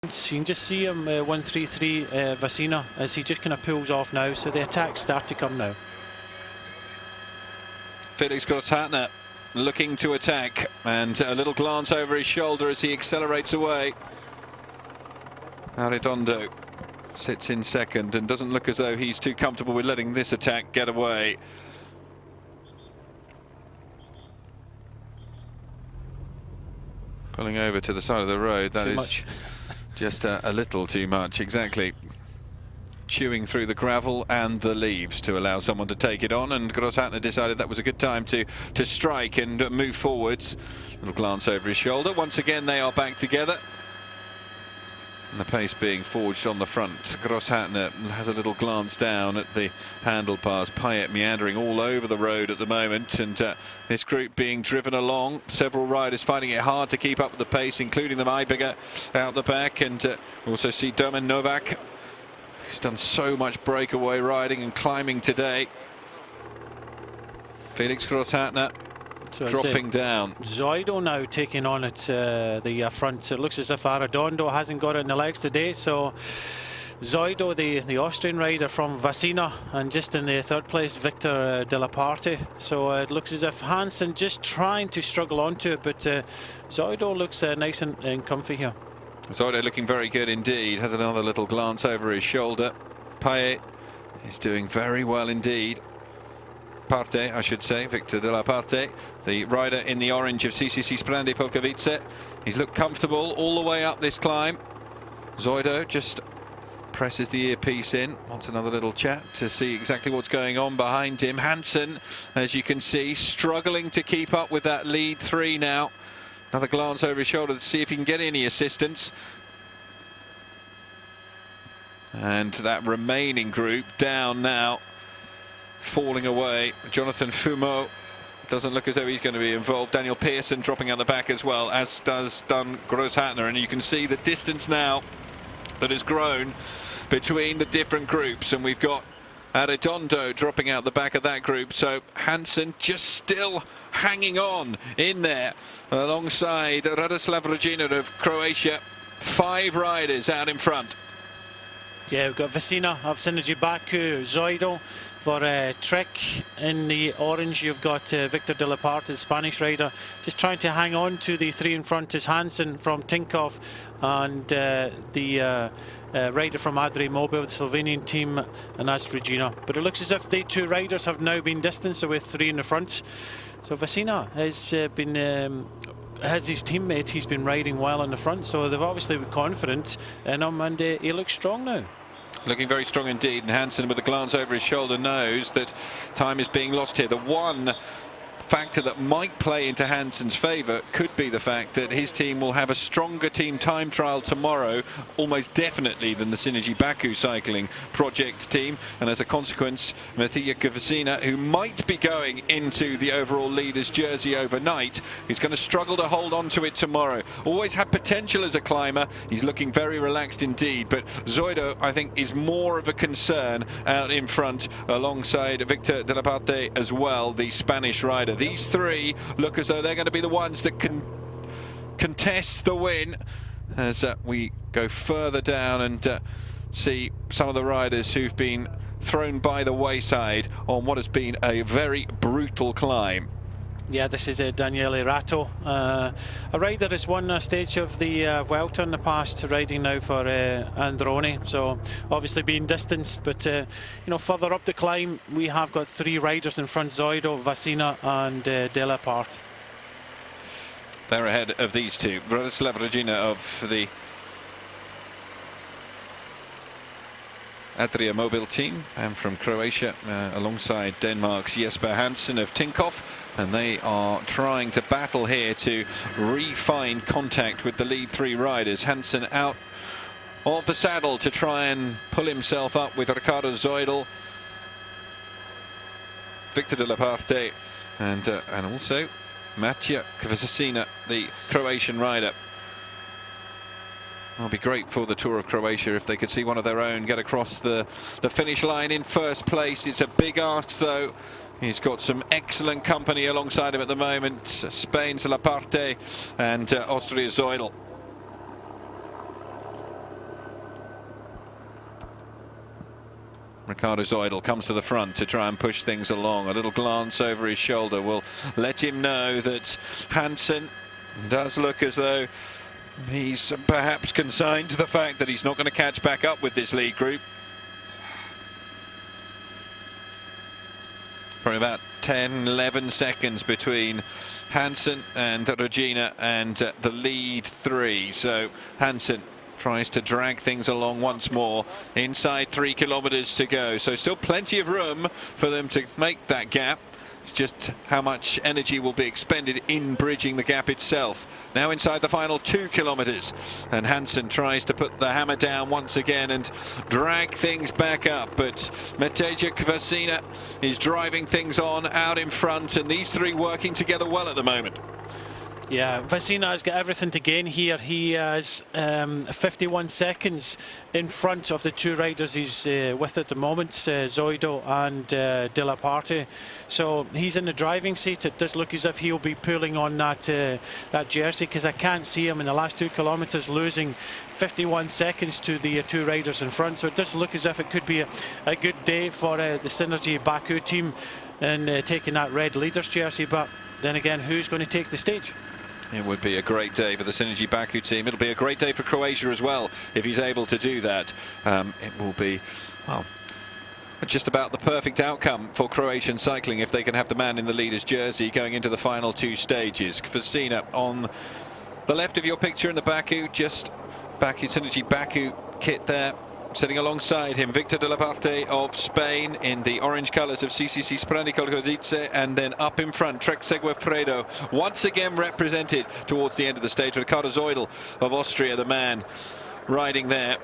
You can just see him 133 Vasina as he just kind of pulls off now, so the attacks start to come now. Felix Grosshartner looking to attack, and a little glance over his shoulder as he accelerates away. Arredondo sits in second and doesn't look as though he's too comfortable with letting this attack get away. Pulling over to the side of the road, that is much. Just a little too much, exactly. Chewing through the gravel and the leaves to allow someone to take it on, and Grosshartner decided that was a good time to strike and move forwards. A little glance over his shoulder. Once again they are back together, and the pace being forged on the front. Grosshartner has a little glance down at the handlebars. Payet meandering all over the road at the moment, and this group being driven along. Several riders finding it hard to keep up with the pace, including the Maibigger out the back, and we also see Domen Novak. He's done so much breakaway riding and climbing today. Felix Grosshartner dropping down. Zoido now taking on at the front. It looks as if Arredondo hasn't got it in the legs today, so Zoido, the Austrian rider from Vasina, and just in the third place Victor de la Parte. So it looks as if Hansen just trying to struggle onto it, but Zoido looks nice and comfy here. Zoido looking very good indeed. Has another little glance over his shoulder. Payet is doing very well indeed. Parte, I should say, Victor de la Parte, the rider in the orange of CCC Sprandi Polkowice. He's looked comfortable all the way up this climb. Zoido just presses the earpiece in, wants another little chat to see exactly what's going on behind him. Hansen, as you can see, struggling to keep up with that lead three now. Another glance over his shoulder to see if he can get any assistance. And that remaining group down now, falling away. Jonathan Fumeau doesn't look as though he's going to be involved. Daniel Pearson dropping out the back as well, as does Grosshartner, and you can see the distance now that has grown between the different groups, and we've got Arredondo dropping out the back of that group. So Hansen just still hanging on in there alongside Radoslav Regina of Croatia. 5 riders out in front. Yeah, we've got Vasina of Synergy Baku, Zoido. For Trek in the orange, you've got Victor de la Parte, the Spanish rider, just trying to hang on to the 3 in front is Hansen from Tinkoff, and the rider from Adria Mobil, the Slovenian team, and that's Regina. But it looks as if the 2 riders have now been distanced with 3 in the front. So Vasina has been has his teammate, he's been riding well in the front, so they've obviously been confident in him, and he looks strong now. Looking very strong indeed, and Hansen, with a glance over his shoulder, knows that time is being lost here. The one factor that might play into Hansen's favour could be the fact that his team will have a stronger team time trial tomorrow, almost definitely, than the Synergy Baku cycling project team, and as a consequence Matija Kvasina, who might be going into the overall leader's jersey overnight, is going to struggle to hold on to it tomorrow. Always had potential as a climber. He's looking very relaxed indeed, but Zoido, I think, is more of a concern out in front alongside Victor de la Parte as well, the Spanish rider. These 3 look as though they're going to be the ones that can contest the win as we go further down and see some of the riders who've been thrown by the wayside on what has been a very brutal climb. Yeah, this is Daniele Ratto, a rider that's won a stage of the Vuelta in the past, riding now for Androni, so obviously being distanced, but you know, further up the climb we have got 3 riders in front: Zoido, Vasina and de la Parte. They're ahead of these 2. Radoslav Regina of the Adria Mobil team, and from Croatia alongside Denmark's Jesper Hansen of Tinkoff, and they are trying to battle here to re-find contact with the lead 3 riders. Hansen out of the saddle to try and pull himself up with Ricardo Zoidl, Victor de la Parte, and also Matija Kvasina, the Croatian rider. It'll be great for the Tour of Croatia if they could see one of their own get across the finish line in first place. It's a big ask though. He's got some excellent company alongside him at the moment. Spain's La Parte and Austria's Zoidl. Ricardo Zoidl comes to the front to try and push things along. A little glance over his shoulder will let him know that Hansen does look as though he's perhaps consigned to the fact that he's not going to catch back up with this lead group. Probably about 10, 11 seconds between Hansen and Regina and the lead three. So Hansen tries to drag things along once more. Inside 3 kilometers to go, so still plenty of room for them to make that gap. It's just how much energy will be expended in bridging the gap itself. Now inside the final 2 kilometers, and Hansen tries to put the hammer down once again and drag things back up, but Matej Kvasina is driving things on out in front, and these three working together well at the moment. Yeah, Vasina has got everything to gain here. He has 51 seconds in front of the two riders he's with at the moment, Zoidl and De La Parte. So he's in the driving seat. It does look as if he'll be pulling on that jersey, because I can't see him in the last 2 kilometers losing 51 seconds to the two riders in front. So it does look as if it could be a good day for the Synergy Baku team in taking that red leaders jersey. But then again, who's going to take the stage? It would be a great day for the Synergy Baku team. It'll be a great day for Croatia as well, if he's able to do that. It will be, well, just about the perfect outcome for Croatian cycling if they can have the man in the leader's jersey going into the final 2 stages. Kvasina on the left of your picture in the Baku, just Baku Synergy Baku kit there. Sitting alongside him, Victor de la Parte of Spain in the orange colours of CCC Sprandi Kolgodice, and then up in front, Trek Segwefredo, once again represented towards the end of the stage. Ricardo Zoidl of Austria, the man riding there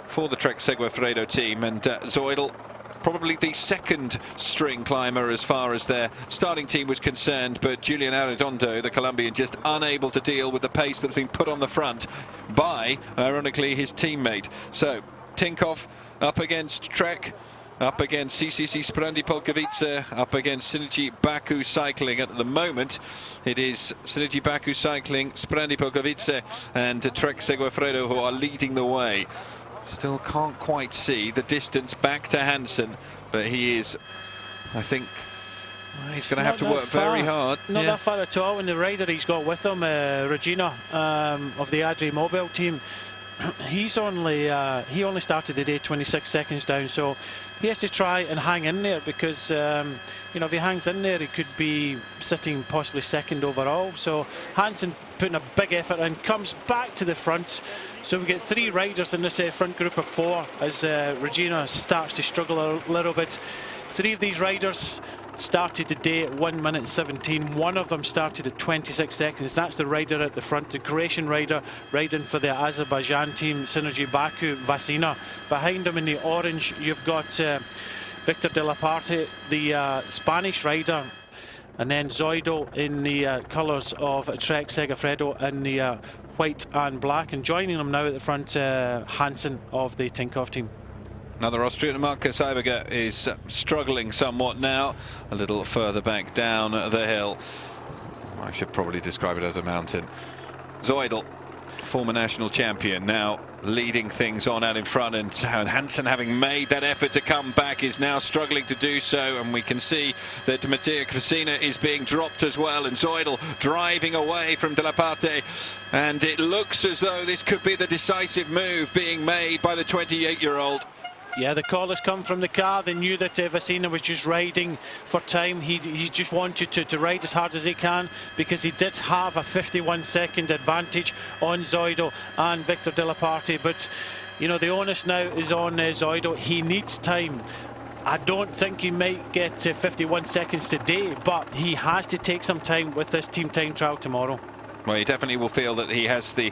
for the Trek Segwefredo team, and Zoidl probably the second string climber as far as their starting team was concerned, but Julian Arredondo, the Colombian, just unable to deal with the pace that's been put on the front by, ironically, his teammate. So Tinkoff up against Trek, up against CCC Sprandi Polkovice, up against Synergy Baku Cycling. At the moment, it is Synergy Baku Cycling, Sprandi Polkovice and Trek Segwefredo who are leading the way. Still can't quite see the distance back to Hansen, but he is, I think, he's going to have to work very hard. Not that far at all. And the rider he's got with him, Regina of the Adri Mobile team, he only started the day 26 seconds down, so he has to try and hang in there, because you know, if he hangs in there, he could be sitting possibly second overall. So Hansen putting a big effort and comes back to the front. So we get 3 riders in this front group of 4 as Regina starts to struggle a little bit. 3 of these riders started the day at 1 minute 17. One of them started at 26 seconds. That's the rider at the front, the Croatian rider riding for the Azerbaijan team, Synergy Baku, Vasina. Behind him in the orange, you've got Victor de la Parte, the Spanish rider, and then Zoidl in the colours of Trek Segafredo in the white and black. And joining them now at the front, Hansen of the Tinkoff team. Another Austrian, Marcus Eiberger, is struggling somewhat now, a little further back down the hill. I should probably describe it as a mountain. Zoidl, former national champion, now leading things on out in front, and Hansen, having made that effort to come back, is now struggling to do so, and we can see that Matej Kvasina is being dropped as well, and Zoidl driving away from De La Parte, and it looks as though this could be the decisive move being made by the 28-year-old. Yeah, the call has come from the car. They knew that Vasina was just riding for time. He just wanted to ride as hard as he can, because he did have a 51-second advantage on Zoidl and Victor de la Parte. But, you know, the onus now is on Zoidl. He needs time. I don't think he might get 51 seconds today, but he has to take some time with this team time trial tomorrow. Well, he definitely will feel that he has the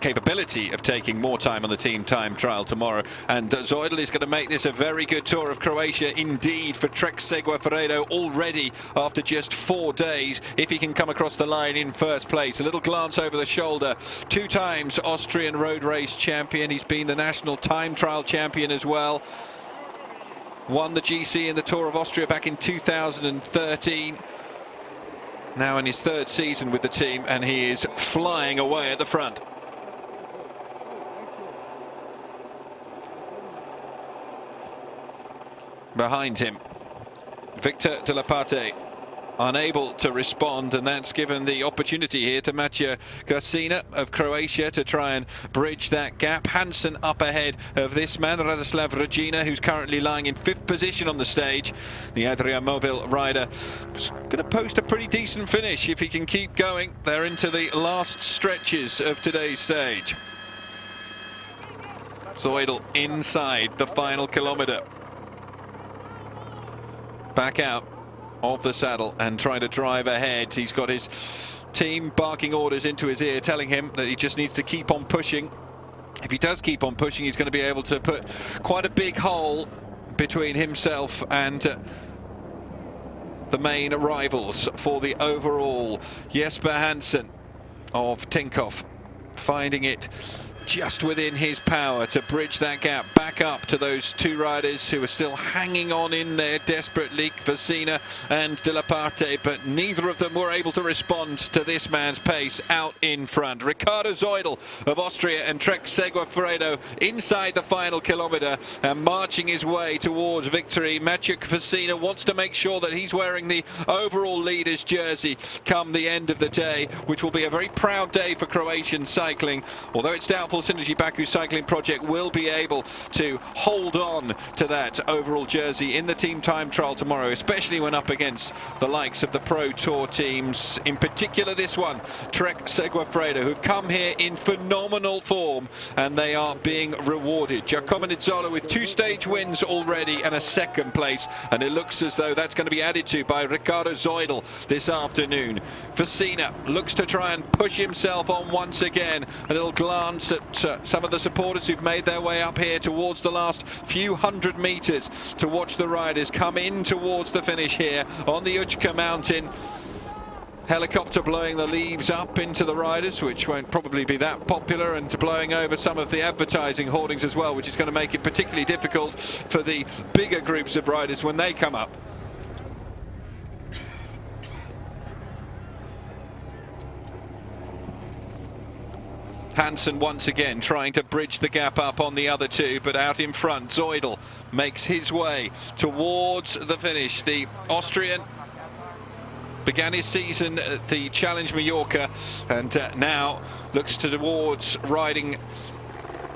capability of taking more time on the team time trial tomorrow. And Zoidl is going to make this a very good tour of Croatia indeed for Trek Segwefredo already after just 4 days, if he can come across the line in first place. A little glance over the shoulder. 2 times Austrian road race champion. He's been the national time trial champion as well. Won the GC in the Tour of Austria back in 2013. Now in his 3rd season with the team, and he is flying away at the front. behind him. Victor de la Parte unable to respond, and that's given the opportunity here to Maciej Vecina of Croatia to try and bridge that gap. Hansen up ahead of this man, Radoslav Regina, who's currently lying in 5th position on the stage. The Adria Mobil rider is going to post a pretty decent finish if he can keep going. They're into the last stretches of today's stage. Zoidl inside the final kilometre. Back out of the saddle and trying to drive ahead. He's got his team barking orders into his ear, telling him that he just needs to keep on pushing. If he does keep on pushing, he's going to be able to put quite a big hole between himself and the main rivals for the overall. Jesper Hansen of Tinkoff finding it just within his power to bridge that gap back up to those two riders who are still hanging on in there desperately, Vecina and de la Parte, but neither of them were able to respond to this man's pace out in front. Ricardo Zoidl of Austria and Trek Segafredo inside the final kilometre and marching his way towards victory. Maciej Vecina wants to make sure that he's wearing the overall leader's jersey come the end of the day, which will be a very proud day for Croatian cycling, although it's doubtful Synergy Baku Cycling Project will be able to hold on to that overall jersey in the team time trial tomorrow, especially when up against the likes of the Pro Tour teams, in particular this one, Trek Segafredo, who've come here in phenomenal form and they are being rewarded. Giacomo Nizzolo with 2 stage wins already and a 2nd place, and it looks as though that's going to be added to by Ricardo Zoidl this afternoon. Vecina looks to try and push himself on once again. A little glance at some of the supporters who've made their way up here towards the last few hundred meters to watch the riders come in towards the finish here on the Uchka mountain. Helicopter blowing the leaves up into the riders, which won't probably be that popular, and blowing over some of the advertising hoardings as well, which is going to make it particularly difficult for the bigger groups of riders when they come up. Hansen once again trying to bridge the gap up on the other two, but out in front Zoidl makes his way towards the finish. The Austrian began his season at the Challenge Mallorca and now looks towards riding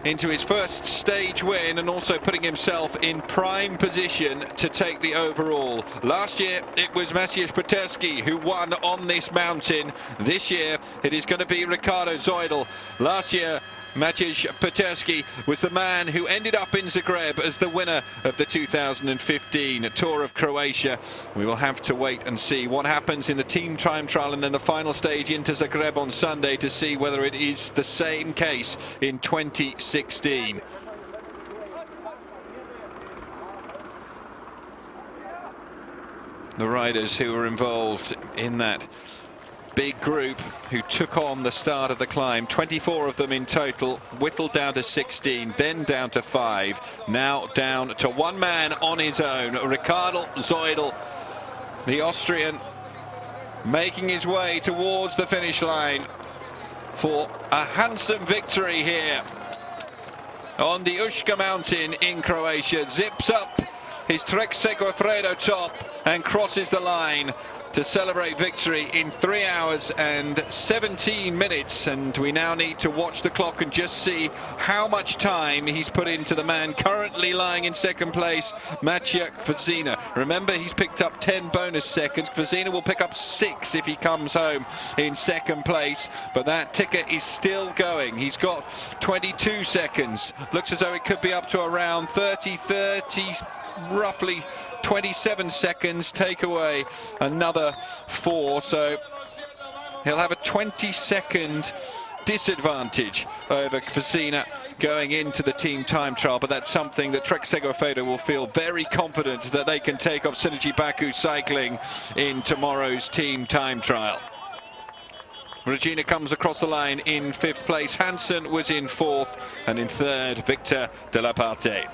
into his first stage win and also putting himself in prime position to take the overall. Last year it was Maciej Peterski who won on this mountain. This year it is going to be Ricardo Zoidl. Last year Maciej Peterski was the man who ended up in Zagreb as the winner of the 2015 Tour of Croatia. We will have to wait and see what happens in the team time trial and then the final stage into Zagreb on Sunday to see whether it is the same case in 2016. The riders who were involved in that big group who took on the start of the climb, 24 of them in total, whittled down to 16, then down to 5, now down to one man on his own. Ricardo Zoidl, the Austrian, making his way towards the finish line for a handsome victory here on the Uchka mountain in Croatia. Zips up his Trek Segafredo top and crosses the line to celebrate victory in 3 hours and 17 minutes, and we now need to watch the clock and just see how much time he's put into the man currently lying in 2nd place, Maciej Vecina. Remember, he's picked up 10 bonus seconds. Vecina will pick up 6 if he comes home in 2nd place, but that ticker is still going. He's got 22 seconds. Looks as though it could be up to around 30, roughly 27 seconds, take away another 4, so he'll have a 20-second disadvantage over Vecina going into the team time trial, but that's something that Trek Segafredo will feel very confident that they can take off Synergy Baku Cycling in tomorrow's team time trial. Regina comes across the line in 5th place. Hansen was in 4th, and in 3rd, Victor de la Parte.